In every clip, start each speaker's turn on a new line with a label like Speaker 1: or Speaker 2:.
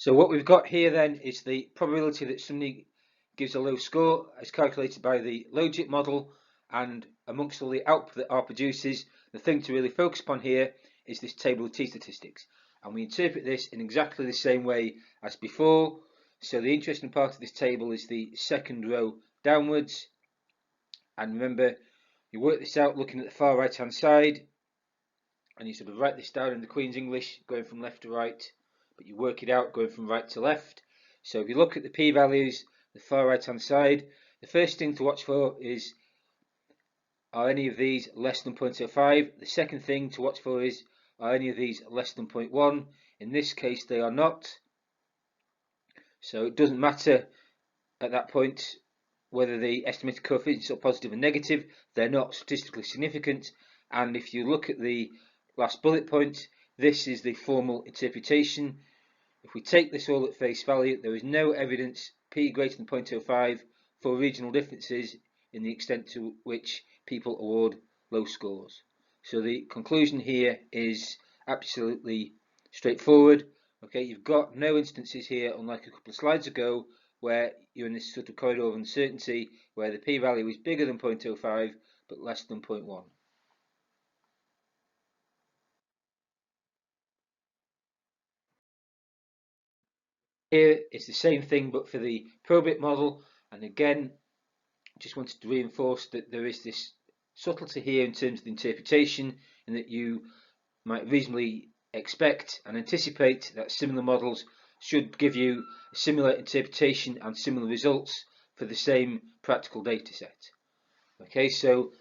Speaker 1: So what we've got here then is the probability that somebody gives a low score as calculated by the Logit model, and amongst all the output that R produces, the thing to really focus upon here is this table of t-statistics, and we interpret this in exactly the same way as before. So the interesting part of this table is the second row downwards, and remember, you work this out looking at the far right hand side, and you sort of write this down in the Queen's English going from left to right, but you work it out going from right to left. So if you look at the p-values, the far right hand side, the first thing to watch for is, are any of these less than 0.05? The second thing to watch for is, are any of these less than 0.1? In this case they are not, so it doesn't matter at that point whether the estimated coefficients are positive or negative, they're not statistically significant. And if you look at the last bullet point, this is the formal interpretation. If we take this all at face value, there is no evidence p greater than 0.05 for regional differences in the extent to which people award low scores. So the conclusion here is absolutely straightforward. Okay, you've got no instances here, unlike a couple of slides ago, where you're in this sort of corridor of uncertainty where the p-value is bigger than 0.05 but less than 0.1. Here it's the same thing but for the probit model, and again just wanted to reinforce that there is this subtlety here in terms of the interpretation, and that you might reasonably expect and anticipate that similar models should give you a similar interpretation and similar results for the same practical data set. Okay, so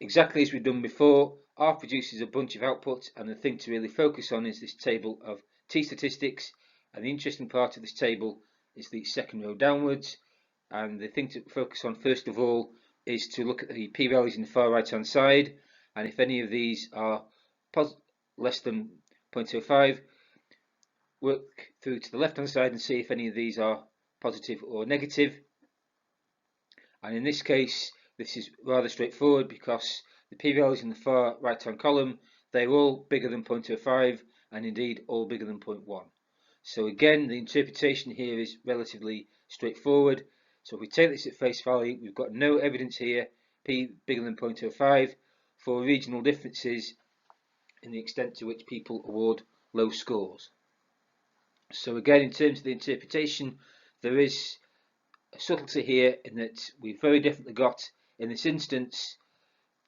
Speaker 1: exactly as we've done before, R produces a bunch of output, and the thing to really focus on is this table of t-statistics, and the interesting part of this table is the second row downwards, and the thing to focus on first of all is to look at the p-values in the far right hand side, and if any of these are less than 0.05, work through to the left hand side and see if any of these are positive or negative. And in this case this is rather straightforward because the p-values in the far right hand column, they're all bigger than 0.05 and indeed all bigger than 0.1. So again, the interpretation here is relatively straightforward. So if we take this at face value, we've got no evidence here, p bigger than 0.05, for regional differences in the extent to which people award low scores. So again, in terms of the interpretation, there is a subtlety here in that we've very definitely got, in this instance,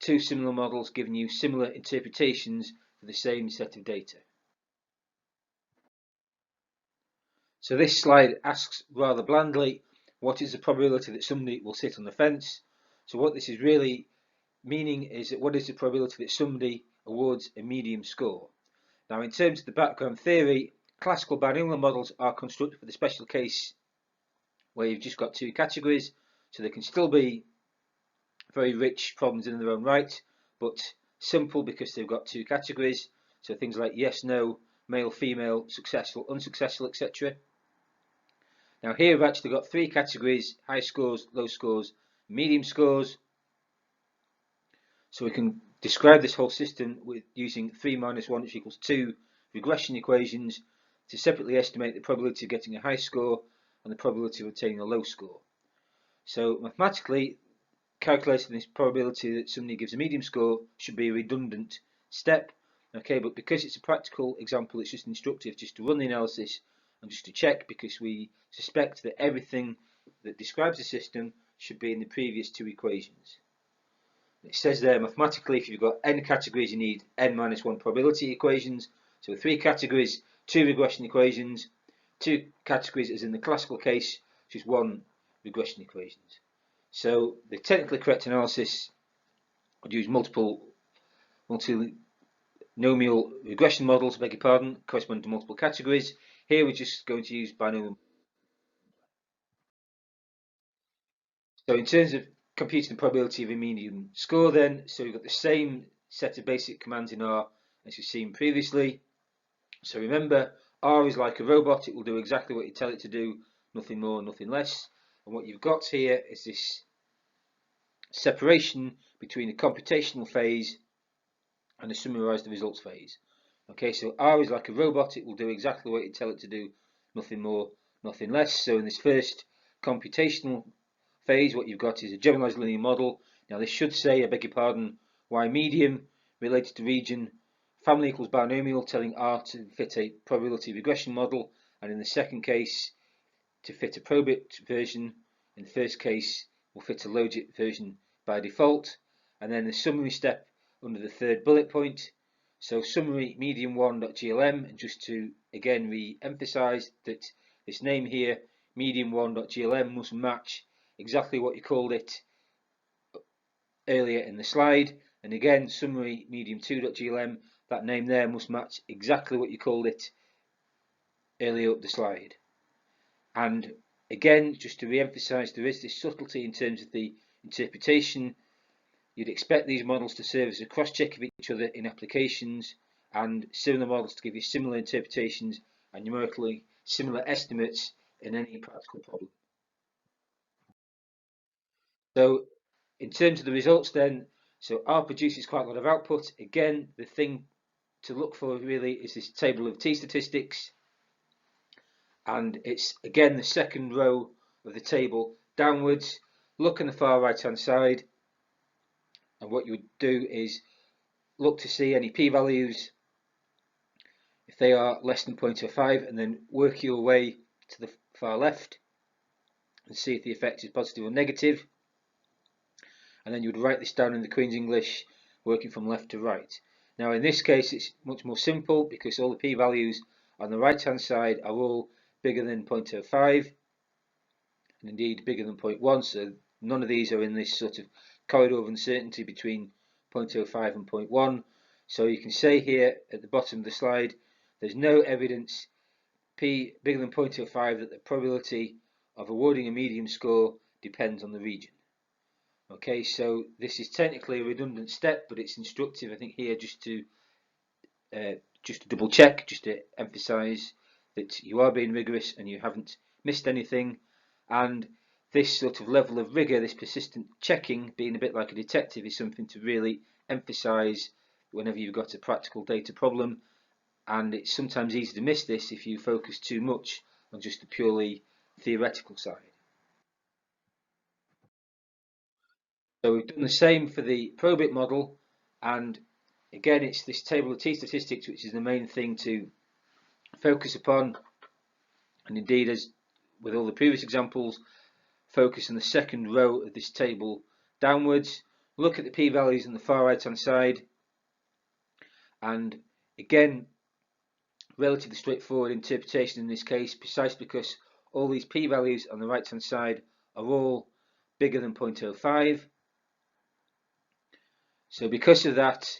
Speaker 1: two similar models giving you similar interpretations for the same set of data. So this slide asks rather blandly, what is the probability that somebody will sit on the fence? So what this is really meaning is that what is the probability that somebody awards a medium score? Now in terms of the background theory, classical binomial models are constructed for the special case where you've just got two categories, so they can still be very rich problems in their own right, but simple because they've got two categories, so things like yes, no, male, female, successful, unsuccessful, etc. Now here we've actually got three categories: high scores, low scores, medium scores. So we can describe this whole system with using 3 minus 1 which equals 2 regression equations to separately estimate the probability of getting a high score and the probability of obtaining a low score. So mathematically, calculating this probability that somebody gives a medium score should be a redundant step. Okay, but because it's a practical example, it's just instructive just to run the analysis and just to check, because we suspect that everything that describes the system should be in the previous two equations. It says there mathematically, if you've got n categories, you need n minus 1 probability equations. So 3 categories, 2 regression equations, 2 categories as in the classical case, just 1 regression equations. So the technically correct analysis would use multinomial regression models, beg your pardon, corresponding to multiple categories. Here we're just going to use binomial. So in terms of computing the probability of a medium score then, so we've got the same set of basic commands in R as you've seen previously. So remember, R is like a robot, it will do exactly what you tell it to do, nothing more, nothing less. And what you've got here is this separation between the computational phase and the summarize the results phase. Okay, so R is like a robot, it will do exactly what you tell it to do, nothing more, nothing less. So in this first computational phase, what you've got is a generalized linear model. Now this should say, I beg your pardon, y medium related to region, family equals binomial, telling R to fit a probability regression model, and in the second case to fit a probit version. In the first case will fit a logit version by default, and then the summary step under the third bullet point. So summary medium1.glm, and just to again re-emphasize that this name here, medium1.glm, must match exactly what you called it earlier in the slide. And again, summary medium2.glm, that name there must match exactly what you called it earlier up the slide. And again, just to re-emphasize, there is this subtlety in terms of the interpretation. You'd expect these models to serve as a cross-check of each other in applications, and similar models to give you similar interpretations and numerically similar estimates in any practical problem. So in terms of the results then, so R produces quite a lot of output. Again, the thing to look for really is this table of t-statistics, and it's again the second row of the table downwards. Look on the far right hand side, and what you would do is look to see any p-values if they are less than 0.05, and then work your way to the far left and see if the effect is positive or negative, and then you would write this down in the Queen's English working from left to right. Now in this case it's much more simple because all the p-values on the right hand side are all bigger than 0.05 and indeed bigger than 0.1, so none of these are in this sort of corridor of uncertainty between 0.05 and 0.1. So you can say here at the bottom of the slide, there's no evidence p bigger than 0.05 that the probability of awarding a medium score depends on the region. Okay, so this is technically a redundant step, but it's instructive, I think, here just to double check, just to emphasize that you are being rigorous and you haven't missed anything. And this sort of level of rigor, this persistent checking, being a bit like a detective, is something to really emphasize whenever you've got a practical data problem. And it's sometimes easy to miss this if you focus too much on just the purely theoretical side. So we've done the same for the probit model, and again it's this table of t-statistics which is the main thing to focus upon, and indeed, as with all the previous examples, focus on the second row of this table downwards. Look at the p-values on the far right hand side, and again relatively straightforward interpretation in this case, precisely because all these p-values on the right hand side are all bigger than 0.05. So because of that,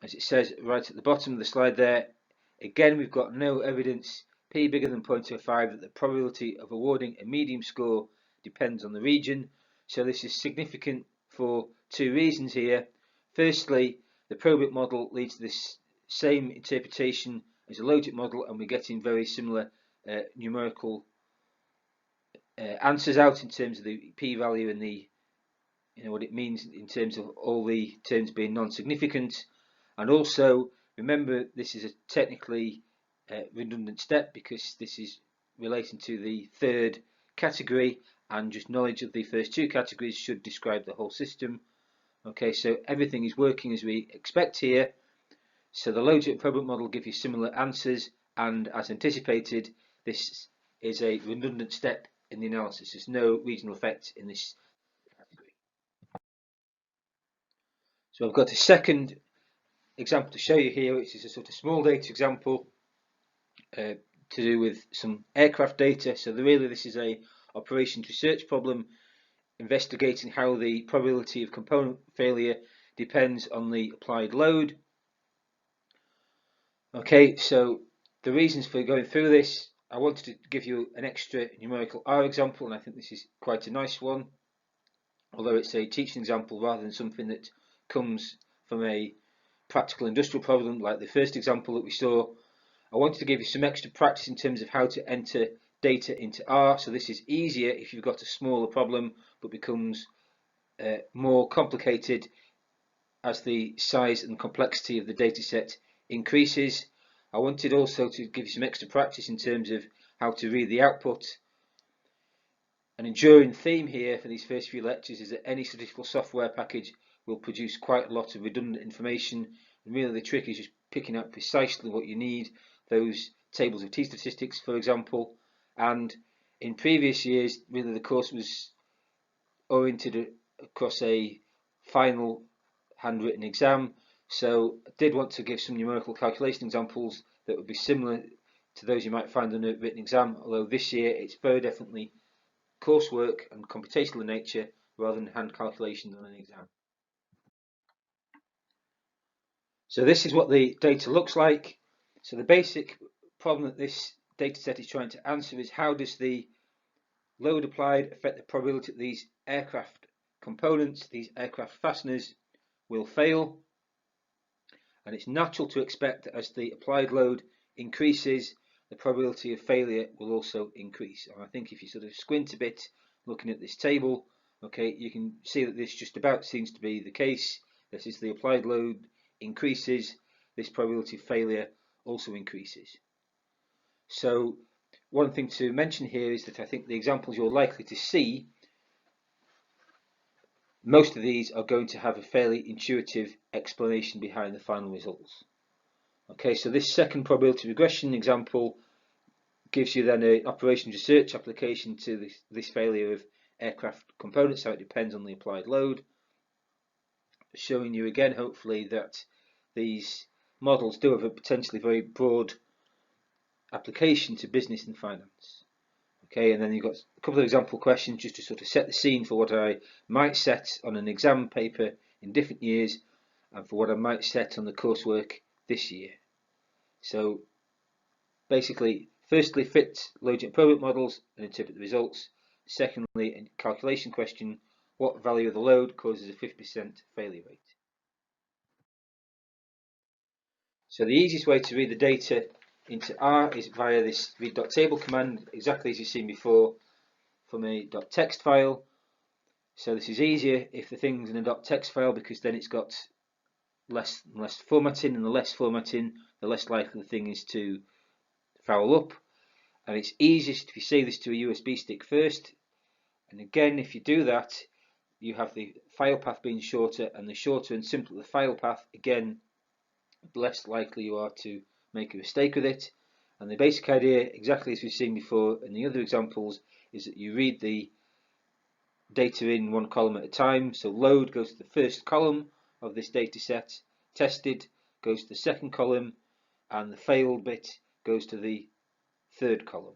Speaker 1: as it says right at the bottom of the slide there, again we've got no evidence p bigger than 0.05 that the probability of awarding a medium score depends on the region. So this is significant for two reasons here. Firstly, the probit model leads to this same interpretation as a logit model, and we're getting very similar numerical answers out in terms of the p-value and the what it means in terms of all the terms being non-significant. And also remember, this is a technically redundant step because this is relating to the third category, and just knowledge of the first two categories should describe the whole system. Okay, so everything is working as we expect here. So the logit and probit model give you similar answers, and as anticipated, this is a redundant step in the analysis. There's no regional effect in this category. So I've got a second example to show you here, which is a sort of small data example to do with some aircraft data. So this is a operations research problem investigating how the probability of component failure depends on the applied load. Okay, so the reasons for going through this, I wanted to give you an extra numerical R example, and I think this is quite a nice one, although it's a teaching example rather than something that comes from a practical industrial problem like the first example that we saw. I wanted to give you some extra practice in terms of how to enter data into R. So this is easier if you've got a smaller problem, but becomes more complicated as the size and complexity of the data set increases. I wanted also to give you some extra practice in terms of how to read the output. An enduring theme here for these first few lectures is that any statistical software package will produce quite a lot of redundant information, and really the trick is just picking out precisely what you need. Those tables of t-statistics, for example, and in previous years really the course was oriented across a final handwritten exam, so I did want to give some numerical calculation examples that would be similar to those you might find on a written exam, although this year it's very definitely coursework and computational in nature rather than hand calculations on an exam. So this is what the data looks like. So the basic problem that this data set is trying to answer is how does the load applied affect the probability that these aircraft components, these aircraft fasteners, will fail. And it's natural to expect that as the applied load increases, the probability of failure will also increase. And I think if you sort of squint a bit looking at this table, okay, you can see that this just about seems to be the case. This is the applied load increases, this probability of failure also increases. So one thing to mention here is that I think the examples you're likely to see, most of these are going to have a fairly intuitive explanation behind the final results. Okay, so this second probability regression example gives you then an operations research application to this failure of aircraft components, how it depends on the applied load, showing you again hopefully that these models do have a potentially very broad application to business and finance. Okay, and then you've got a couple of example questions just to sort of set the scene for what I might set on an exam paper in different years and for what I might set on the coursework this year. So basically, firstly, fit logic and probability models and interpret the results. Secondly, in calculation question, what value of the load causes a 50% failure rate? So the easiest way to read the data into R is via this read.table command, exactly as you've seen before, from a .text file. So this is easier if the thing's in a .text file because then it's got less formatting, and the less formatting, the less likely the thing is to foul up. And it's easiest if you save this to a USB stick first. And again, if you do that, you have the file path being shorter, and the shorter and simpler the file path, again, the less likely you are to make a mistake with it. And the basic idea, exactly as we've seen before in the other examples, is that you read the data in one column at a time. So load goes to the first column of this data set, tested goes to the second column, and the failed bit goes to the third column.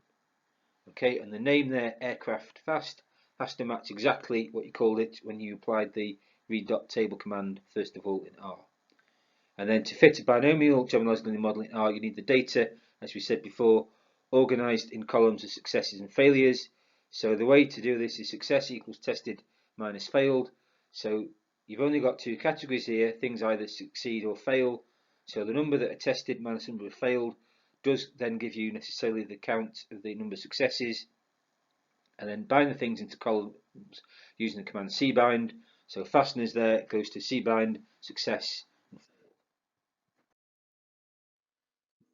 Speaker 1: Okay, and the name there, aircraft fast, has to match exactly what you called it when you applied the read.table command first of all in R. And then to fit a binomial generalized linear model in R, you need the data, as we said before, organized in columns of successes and failures. So the way to do this is success equals tested minus failed. So you've only got two categories here, things either succeed or fail. So the number that are tested minus the number of failed does then give you necessarily the count of the number of successes. And then bind the things into columns using the command cbind. So fasteners there goes to cbind, success.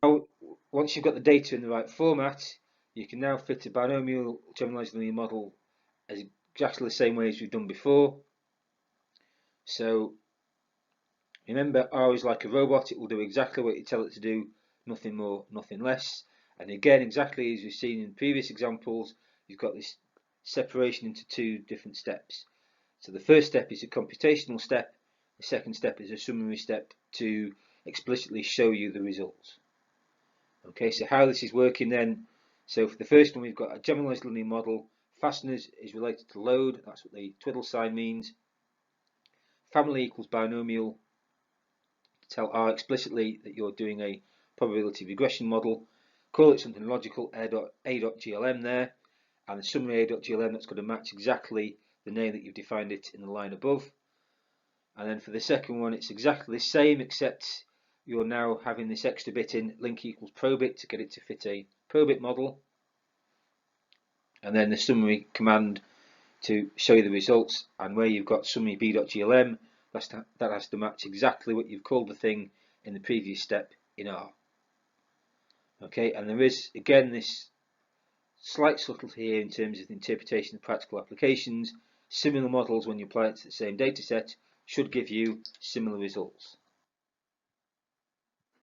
Speaker 1: Now, once you've got the data in the right format, you can now fit a binomial generalized linear model as exactly the same way as we've done before. So remember, R is like a robot, it will do exactly what you tell it to do, nothing more, nothing less. And again, exactly as we've seen in previous examples, you've got this separation into two different steps. So the first step is a computational step, the second step is a summary step to explicitly show you the results. Okay, so how this is working then, so for the first one we've got a generalized linear model, fasteners is related to load, that's what the twiddle sign means. Family equals binomial, tell R explicitly that you're doing a probability regression model, call it something logical, a.glm there, and the summary a.glm, that's going to match exactly the name that you've defined it in the line above. And then for the second one it's exactly the same, except you're now having this extra bit in link equals probit to get it to fit a probit model, and then the summary command to show you the results, and where you've got summary b.glm, that has to match exactly what you've called the thing in the previous step in R. Okay, and there is again this slight subtlety here in terms of the interpretation of practical applications. Similar models, when you apply it to the same data set, should give you similar results.